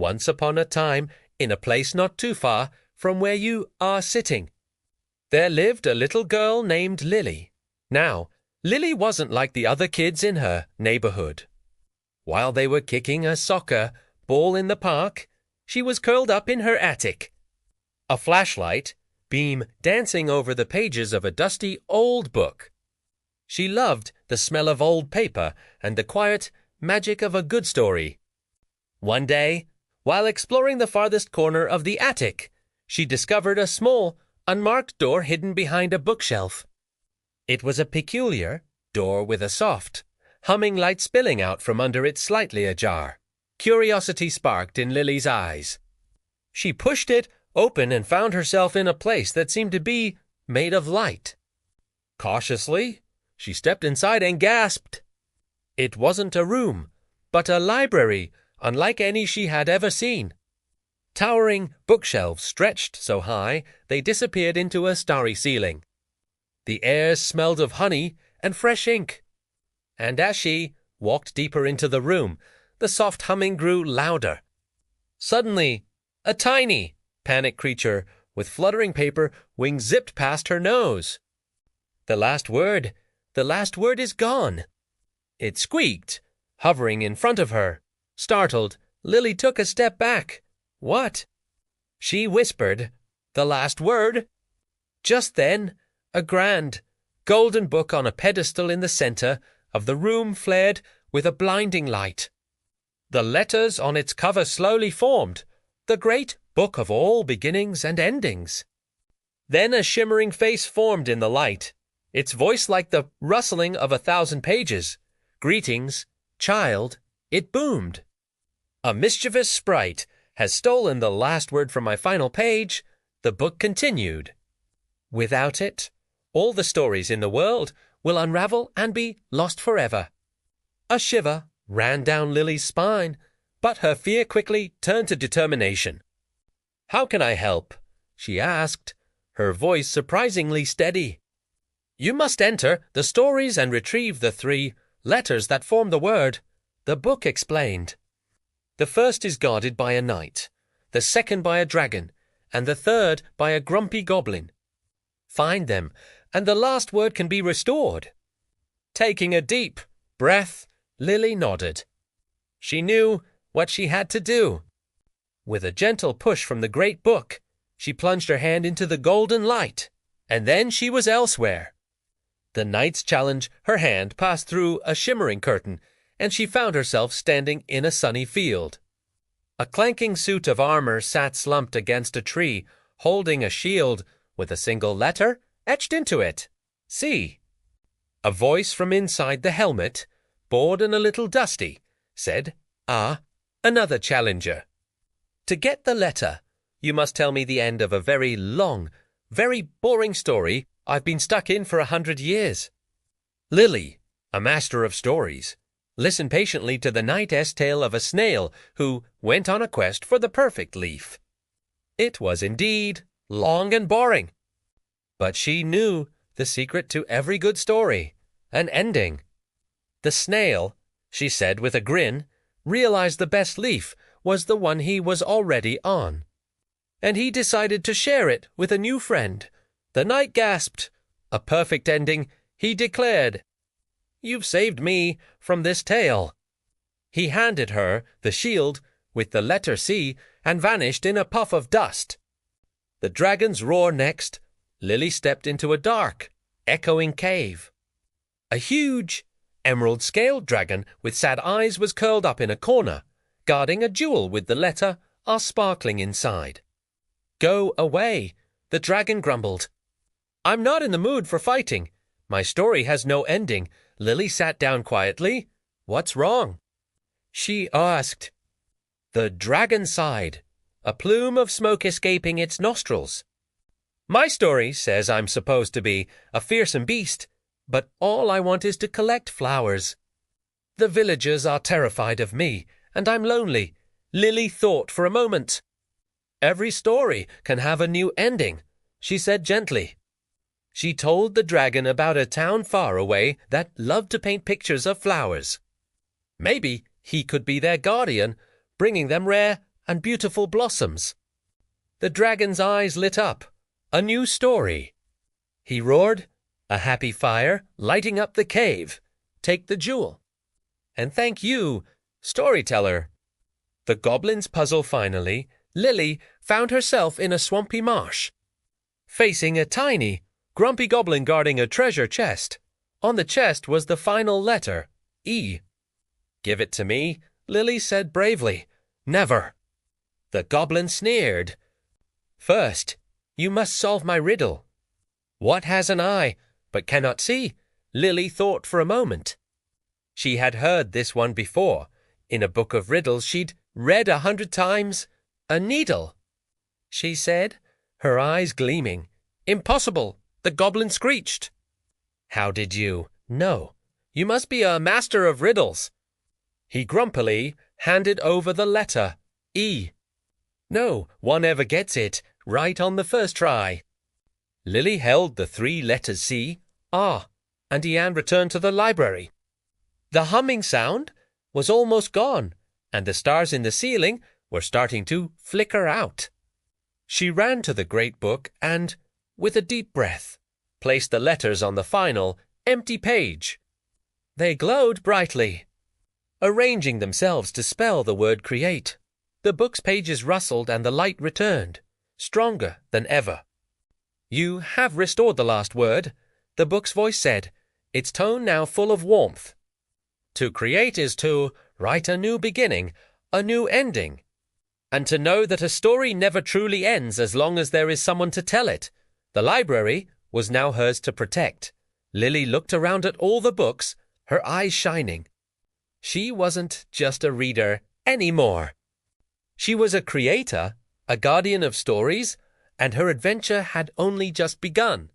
Once upon a time, in a place not too far from where you are sitting, there lived a little girl named Lily. Now, Lily wasn't like the other kids in her neighborhood. While they were kicking a soccer ball in the park, she was curled up in her attic, a flashlight beam dancing over the pages of a dusty old book. She loved the smell of old paper and the quiet magic of a good story. One day, while exploring the farthest corner of the attic, she discovered a small, unmarked door hidden behind a bookshelf. It was a peculiar door with a soft, humming light spilling out from under it slightly ajar. Curiosity sparked in Lily's eyes. She pushed it open and found herself in a place that seemed to be made of light. Cautiously, she stepped inside and gasped. It wasn't a room, but a library unlike any she had ever seen. Towering bookshelves stretched so high they disappeared into a starry ceiling. The air smelled of honey and fresh ink. And as she walked deeper into the room, the soft humming grew louder. Suddenly, a tiny, panicked creature with fluttering paper wings zipped past her nose. The last word is gone. It squeaked, hovering in front of her. Startled, Lily took a step back. What? She whispered, "The last word." Just then, a grand, golden book on a pedestal in the center of the room flared with a blinding light. The letters on its cover slowly formed, the great book of all beginnings and endings. Then a shimmering face formed in the light, its voice like the rustling of 1,000 pages. "Greetings, child," it boomed. "A mischievous sprite has stolen the last word from my final page," the book continued. "Without it, all the stories in the world will unravel and be lost forever." A shiver ran down Lily's spine, but her fear quickly turned to determination. "How can I help?" she asked, her voice surprisingly steady. "You must enter the stories and retrieve the 3 letters that form the word," the book explained. "The first is guarded by a knight, the second by a dragon, and the third by a grumpy goblin. Find them, and the last word can be restored." Taking a deep breath, Lily nodded. She knew what she had to do. With a gentle push from the great book, she plunged her hand into the golden light, and then she was elsewhere. The knight's challenge, her hand passed through a shimmering curtain, and she found herself standing in a sunny field. A clanking suit of armor sat slumped against a tree, holding a shield with a single letter etched into it. "C." A voice from inside the helmet, bored and a little dusty, said, "Ah, another challenger. To get the letter, you must tell me the end of a very long, very boring story I've been stuck in for 100 years." Lily, a master of stories, listened patiently to the knight's tale of a snail who went on a quest for the perfect leaf. It was indeed long and boring, but she knew the secret to every good story, an ending. The snail, she said with a grin, realized the best leaf was the one he was already on, and he decided to share it with a new friend. The knight gasped. "A perfect ending," he declared. "You've saved me from this tale." He handed her the shield with the letter C and vanished in a puff of dust. The dragon's roar next, Lily stepped into a dark, echoing cave. A huge, emerald-scaled dragon with sad eyes was curled up in a corner, guarding a jewel with the letter R sparkling inside. "Go away," the dragon grumbled. "I'm not in the mood for fighting. My story has no ending." Lily sat down quietly. "What's wrong?" she asked. The dragon sighed, a plume of smoke escaping its nostrils. "My story says I'm supposed to be a fearsome beast, but all I want is to collect flowers. The villagers are terrified of me, and I'm lonely." Lily thought for a moment. "Every story can have a new ending," she said gently. She told the dragon about a town far away that loved to paint pictures of flowers. Maybe he could be their guardian, bringing them rare and beautiful blossoms. The dragon's eyes lit up. A new story. He roared, a happy fire lighting up the cave. Take the jewel. And thank you, storyteller. The goblin's puzzle finally, Lily found herself in a swampy marsh, facing a tiny, grumpy goblin guarding a treasure chest. On the chest was the final letter, E. Give it to me, Lily said bravely. Never. The goblin sneered. First, you must solve my riddle. What has an eye, but cannot see? Lily thought for a moment. She had heard this one before. In a book of riddles she'd read 100 times. A needle, she said, her eyes gleaming. Impossible, the goblin screeched. How did you know? You must be a master of riddles. He grumpily handed over the letter, E. No one ever gets it right on the first try. Lily held the 3 letters C, R, and Ian returned to the library. The humming sound was almost gone, and the stars in the ceiling were starting to flicker out. She ran to the great book and, with a deep breath, placed the letters on the final, empty page. They glowed brightly, arranging themselves to spell the word create. The book's pages rustled and the light returned, stronger than ever. You have restored the last word, the book's voice said, its tone now full of warmth. To create is to write a new beginning, a new ending, and to know that a story never truly ends as long as there is someone to tell it. The library was now hers to protect. Lily looked around at all the books, her eyes shining. She wasn't just a reader anymore. She was a creator, a guardian of stories, and her adventure had only just begun.